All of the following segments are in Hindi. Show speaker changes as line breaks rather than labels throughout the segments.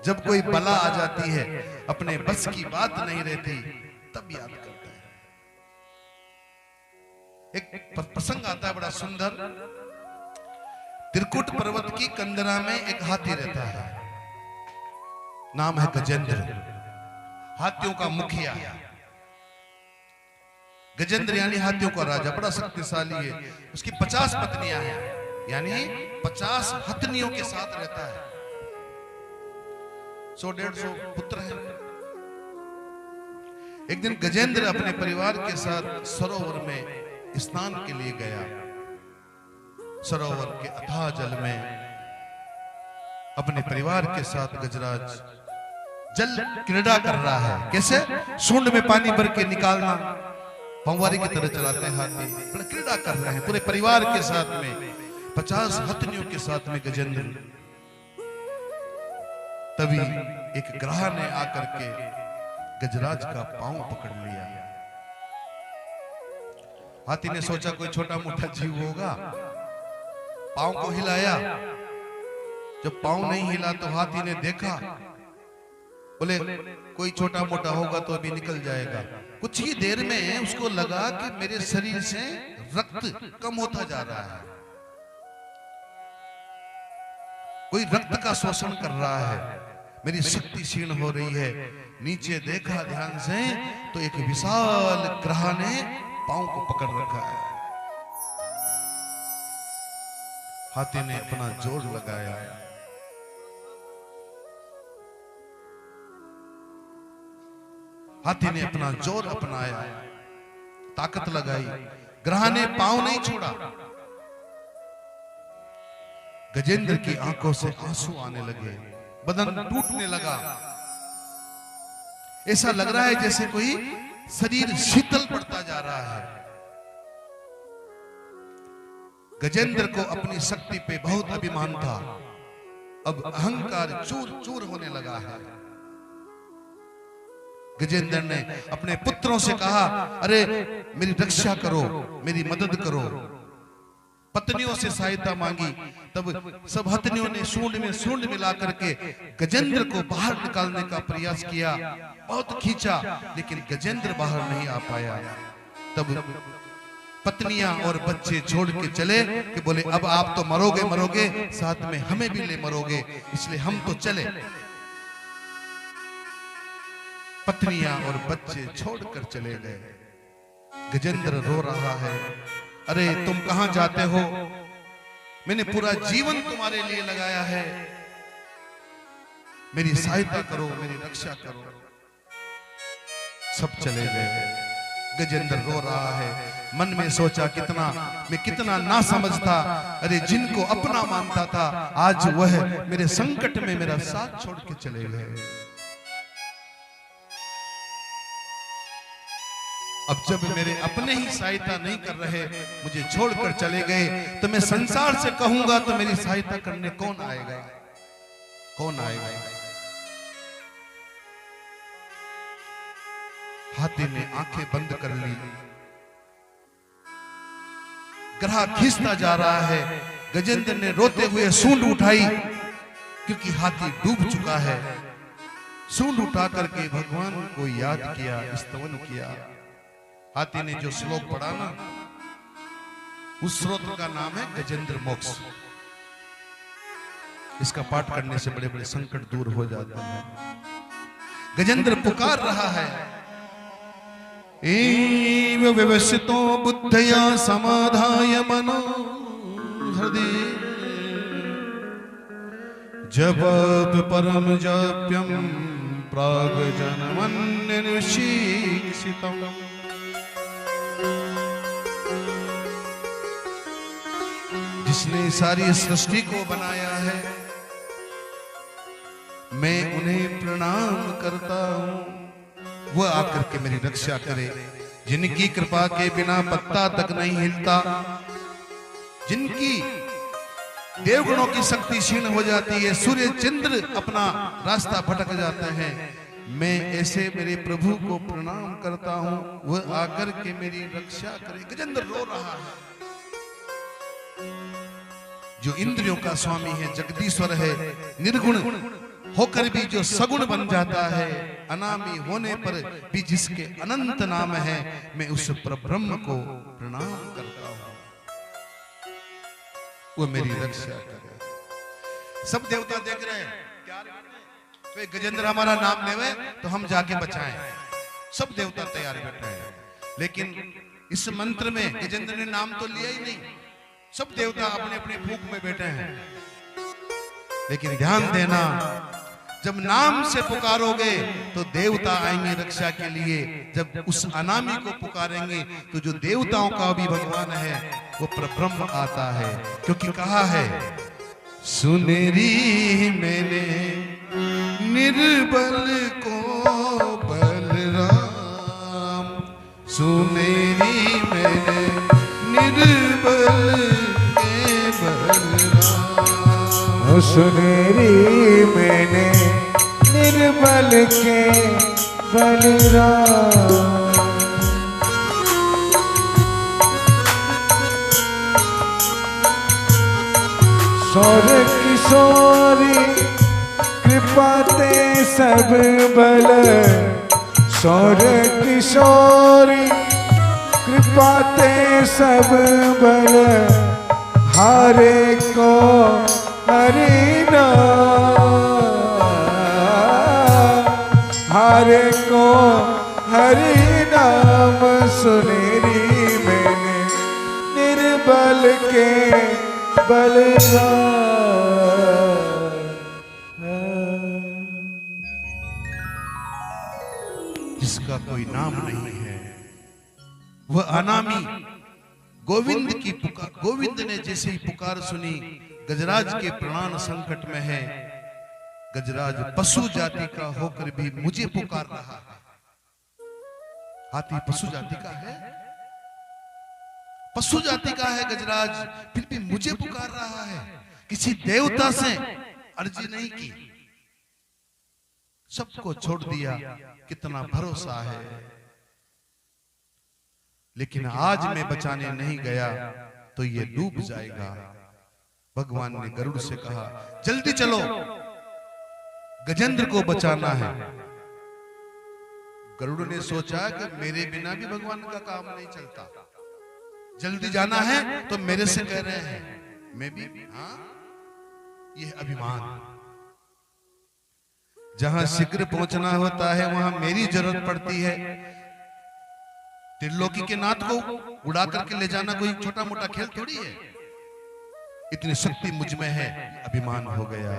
जब कोई बला आ जाती है, अपने बस की बात नहीं रहती, तब याद करता है। एक प्रसंग आता है बड़ा सुंदर। त्रिकुट पर्वत की कंदरा में एक हाथी रहता है, नाम है गजेंद्र, हाथियों का मुखिया। गजेंद्र यानी हाथियों का राजा, बड़ा शक्तिशाली है। उसकी 50 पत्नियां हैं, यानी 50 हथनियों के साथ रहता है। 100-150 पुत्र हैं। एक दिन गजेंद्र अपने परिवार के साथ सरोवर में स्नान के लिए गया। सरोवर के अथाह जल में अपने परिवार के साथ गजराज जल क्रीड़ा कर रहा है। कैसे? सूंड में पानी भर के निकालना, फंवारी की तरह चलाते हैं हाथी, बड़ा क्रीड़ा कर रहे हैं पूरे परिवार के साथ में, 50 हथनियों के साथ में गजेंद्र। तभी एक ग्राह ने आकर के गजराज का पांव पकड़ लिया। हाथी ने सोचा कोई छोटा मोटा जीव होगा, पांव को हिलाया। जब पांव नहीं हिला तो हाथी ने देखा, बोले कोई छोटा मोटा होगा तो अभी निकल जाएगा। कुछ ही देर में उसको लगा कि मेरे शरीर से रक्त कम होता जा रहा है, कोई रक्त का शोषण कर रहा है, मेरी शक्ति क्षीण हो रही है। नीचे देखा ध्यान से तो एक विशाल ग्राह ने पांव को पकड़ रखा है। हाथी ने अपना जोर लगाया, हाथी ने अपना जोर अपनाया, ताकत लगाई, ग्राह ने पांव नहीं छोड़ा। गजेंद्र की आंखों से आंसू आने लगे, बदन टूटने लगा। ऐसा लग रहा है जैसे कोई शरीर शीतल पड़ता जा रहा है। गजेंद्र को अपनी शक्ति पे बहुत अभिमान था, अब अहंकार चूर चूर होने लगा है। गजेंद्र ने अपने पुत्रों से कहा, अरे मेरी रक्षा करो, मेरी मदद करो। पत्नियों से सहायता मांगी, तब सब हथनियों ने सूंड मिला करके गजेंद्र को बाहर निकालने का प्रयास किया। बहुत खींचा, लेकिन गजेंद्र बाहर नहीं आ पाया। तब पत्नियां और बच्चे छोड़ के चले कि बोले अब आप तो मरोगे मरोगे, साथ में हमें भी ले मरोगे, इसलिए हम तो चले। पत्नियां और बच्चे छोड़कर चले गए। गजेंद्र रो रहा है, अरे तुम कहां जाते हो? मैंने पूरा जीवन तुम्हारे लिए लगाया है, मेरी सहायता करो, मेरी रक्षा करो। सब चले गए। गजेंद्र रो रहा है, मन में सोचा मैं कितना ना समझता। अरे जिनको अपना मानता था, आज वह मेरे संकट में मेरा साथ छोड़ के चले गए। अब जब मेरे अपने ही सहायता नहीं कर रहे, मुझे छोड़कर चले गए, तो मैं संसार से कहूंगा तो मेरी सहायता करने कौन आएगा? कौन आएगा? हाथी ने आंखें बंद कर ली। ग्राह खींचता जा रहा है। गजेंद्र ने रोते हुए सूंड उठाई, क्योंकि हाथी डूब चुका है। सूंड उठा करके भगवान को याद किया, स्तवन किया। हाथी ने जो श्लोक पढ़ा ना, उस श्लोक का नाम है गजेंद्र मोक्ष। इसका पाठ करने से बड़े बड़े संकट दूर हो जाते हैं। गजेंद्र पुकार रहा है, एव व्यवसितो बुद्धया समाधाय मनो हृदय जपत परम जाप्यम प्राग जनमन्य शिक्षितम्। जिसने सारी सृष्टि को बनाया है, मैं उन्हें प्रणाम करता हूं। वह आकर के मेरी रक्षा करे। जिनकी कृपा के बिना पत्ता तक नहीं हिलता, जिनकी देवगुणों की शक्ति क्षीण हो जाती है, सूर्य चंद्र अपना रास्ता भटक जाते हैं, मैं ऐसे मेरे प्रभु को प्रणाम करता हूं। वह आकर के मेरी रक्षा करे। गजेंद्र रो रहा है। जो इंद्रियों का स्वामी है, जगदीश्वर है, निर्गुण होकर भी जो सगुण बन जाता है, अनामी होने पर भी जिसके अनंत नाम है, मैं उस परब्रह्म को प्रणाम करता हूं, वो मेरी रक्षा करे। सब देवता देख रहे हैं, कोई गजेंद्र हमारा नाम लेवे तो हम जाके बचाएं, सब देवता तैयार बैठे हैं। लेकिन इस मंत्र में गजेंद्र ने नाम तो लिया ही नहीं, सब देवता अपने अपने भूख में बैठे हैं। लेकिन ध्यान देना, जब नाम से पुकारोगे तो देवता आएंगे रक्षा के लिए, जब उस अनामी को पुकारेंगे तो जो देवताओं का भी भगवान है वो परब्रह्म आता है। क्योंकि कहा है, सुनेरी मैंने निर्बल को बलराम, सुनेरी मैंने निर्बल के बलराम,
सुनेरी मैंने निर्बल के बलराम। सौर किशोरी कृपा ते सब बल, सौर किशोरी कृपा ते सब बल, हारे को हरि नाम, हारे को हरि नाम, सुनेरी मैंने निर्बल के बलराम।
जिसका कोई नाम नहीं है, वह अनामी गोविंद की पुकार, गोविंद ने जैसे ही पुकार सुनी, गजराज के प्राण संकट में है, गजराज पशु जाति का होकर भी मुझे पुकार रहा है। हाथी पशु जाति का है, पशु जाति का है गजराज, फिर भी मुझे पुकार रहा है। किसी देवता से अर्जी नहीं की, सबको छोड़ दिया, कितना भरोसा है। लेकिन आज मैं बचाने नहीं गया तो ये डूब जाएगा। भगवान ने गरुड़ से कहा, जल्दी चलो, गजेंद्र को बचाना है। गरुड़ ने सोचा कि मेरे बिना भी भगवान का काम नहीं चलता, जल्दी जाना है तो मेरे से कह रहे हैं, मैं भी, हाँ, ये अभिमान। जहां शीघ्र पहुंचना होता है वहां मेरी जरूरत पड़ती है। त्रिलोकी के नाथ को उड़ा करके ले जाना कोई छोटा मोटा खेल थोड़ी है। इतनी शक्ति मुझ में है, अभिमान हो गया।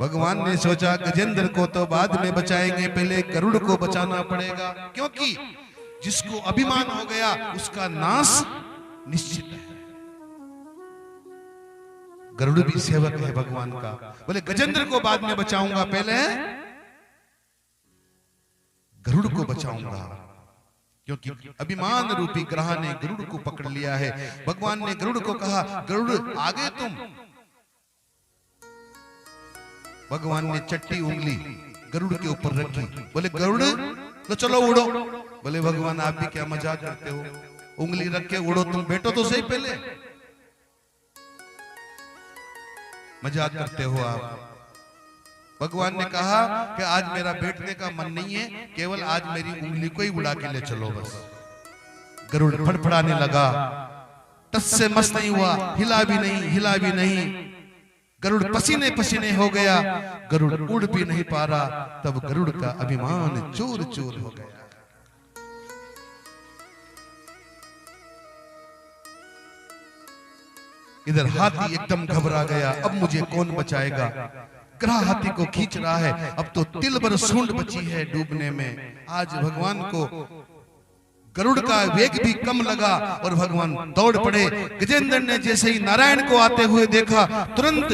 भगवान ने सोचा गजेंद्र को तो बाद में बचाएंगे, पहले गरुड़ को बचाना पड़ेगा, क्योंकि जिसको अभिमान हो गया उसका नाश निश्चित है। गरुड़ भी सेवक है भगवान का, बोले गजेंद्र को बाद में बचाऊंगा, पहले गरुड़ को बचाऊंगा, क्योंकि अभिमान रूपी ग्रह ने गरुड़ को पकड़ लिया है। भगवान ने गरुड़ को कहा, गरुड़ आगे तुम। भगवान ने चट्टी उंगली गरुड़ के ऊपर रखी, बोले गरुड़ तो चलो उड़ो। बोले भगवान आप भी क्या मजाक करते हो, उंगली रख के उड़ो, तुम बैठो तो सही, पहले मजाक करते हो आप। भगवान ने कहा कि आज मेरा बैठने का मन नहीं है, केवल आज मेरी उंगली को ही उड़ा के ले चलो बस। गरुड़ फड़फड़ाने लगा, टस से मस नहीं हुआ, हिला भी नहीं, हिला भी नहीं। गरुड़ पसीने पसीने हो गया, गरुड़ उड़ भी नहीं पा रहा। तब गरुड़ का अभिमान चूर चूर हो गया। इधर हाथी एकदम घबरा गया, अब मुझे कौन बचाएगा। ग्रह हाथी को खींच रहा है, अब तो तिल भर सूंड बची है डूबने में। आज भगवान को गरुड़ का वेग भी कम लगा और भगवान दौड़ पड़े। गजेंद्र ने जैसे ही नारायण को आते हुए देखा, तुरंत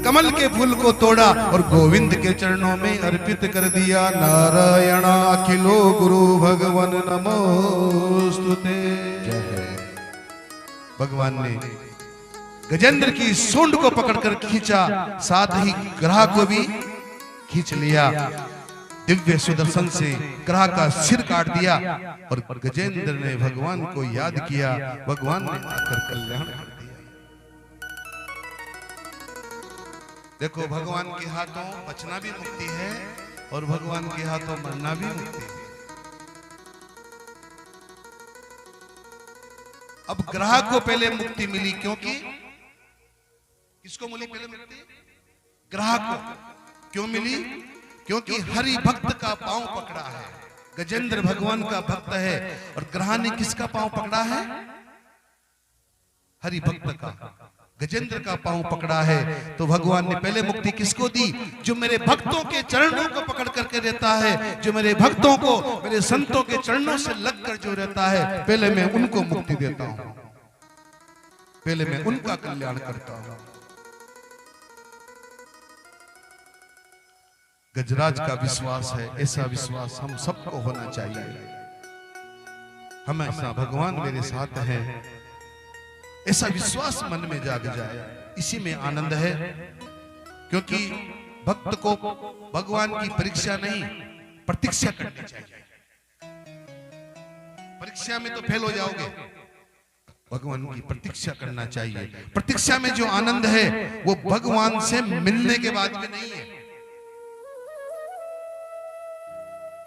कमल के फूल को तोड़ा और गोविंद के चरणों में अर्पित कर दिया। नारायण अखिलो गुरु भगवान नमोस्तुते। भगवान ने गजेंद्र की सूंड को पकड़कर खींचा, साथ ही ग्रह को भी खींच लिया। दिव्य सुदर्शन से ग्रह का सिर काट दिया और गजेंद्र ने भगवान को याद किया। भगवान ने आकर कल्याण कर दिया। देखो, भगवान के हाथों बचना भी मुक्ति है और भगवान के हाथों मरना भी मुक्ति है। अब ग्राहक को पहले मुक्ति मिली, क्योंकि किसको मिली पहले मुक्ति? ग्राहक को। क्यों मिली? क्योंकि हरि भक्त का पांव पकड़ा है। गजेंद्र भगवान का भक्त है और ग्राहक ने किसका पांव पकड़ा है? हरि भक्त का, गजेंद्र का पांव पकड़ा है। तो भगवान ने पहले मुक्ति किसको दी? जो मेरे भक्तों के चरणों को पकड़ करके रहता है, जो मेरे भक्तों को, मेरे संतों के चरणों से लगकर जो रहता है, पहले मैं उनको मुक्ति देता हूं, पहले मैं उनका कल्याण करता हूं। गजराज का विश्वास है, ऐसा विश्वास हम सबको होना चाहिए। हमेशा भगवान मेरे साथ है, ऐसा विश्वास मन में जाग जाए, इसी में आनंद है। क्योंकि भक्त को भगवान की परीक्षा नहीं, प्रतीक्षा करनी चाहिए। परीक्षा में तो फेल हो जाओगे, भगवान की प्रतीक्षा करना चाहिए। प्रतीक्षा में जो आनंद है वो भगवान से मिलने के बाद में नहीं है।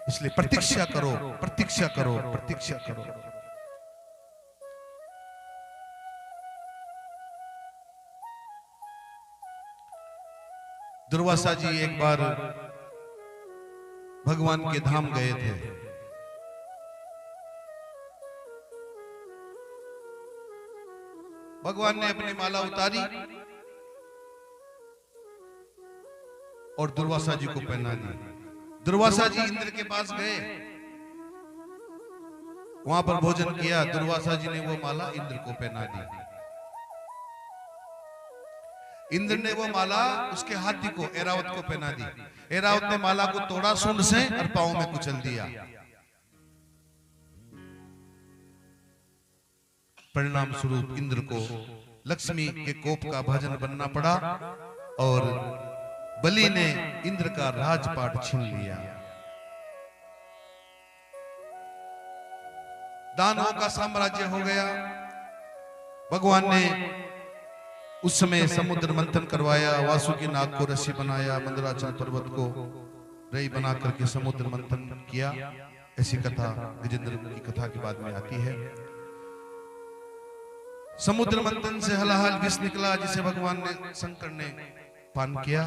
इसलिए प्रतीक्षा करो, प्रतीक्षा करो, प्रतीक्षा करो। दुर्वासा जी एक बार भगवान के धाम गए थे। भगवान ने अपनी माला उतारी और दुर्वासा जी को पहना दी। दुर्वासा जी इंद्र के पास गए, वहां पर भोजन किया। दुर्वासा जी ने वो माला इंद्र को पहना दी। इंद्र ने वो माला उसके हाथी को, ऐरावत को पहना दी। ऐरावत ने माला को तोड़ा सूंड से और पांव में कुचल दिया। परिणाम स्वरूप इंद्र को लक्ष्मी के कोप का भाजन बनना पड़ा और बलि ने इंद्र का राजपाट छीन लिया। दानवों का साम्राज्य हो गया। भगवान ने उस समय समुद्र मंथन करवाया, वासुकी नाग को रस्सी बनाया, मंदराचल पर्वत को रई बना करके समुद्र मंथन किया। ऐसी कथा गजेंद्र की कथा के बाद में आती है। समुद्र मंथन से हलाहल विष निकला, जिसे भगवान ने, शंकर ने पान किया।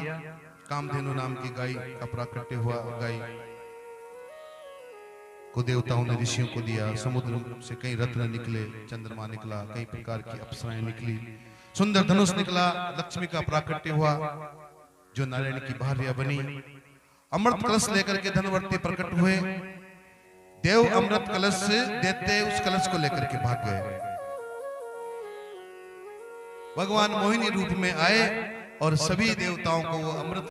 कामधेनु नाम की गाय का प्राकट्य हुआ। गाय को देवताओं ने ऋषियों को दिया। समुद्र से कई रत्न निकले, चंद्रमा निकला, कई प्रकार की अप्सराएं निकली, सुंदर धनुष निकला। लक्ष्मी का प्राकट्य हुआ जो नारायण की भार्या बनी। अमृत कलश लेकर के धनवर्ती प्रकट हुए। देव अमृत कलश से देते उस कलश को लेकर के भाग गए। भगवान मोहिनी रूप में आए और सभी देवताओं को वो अमृत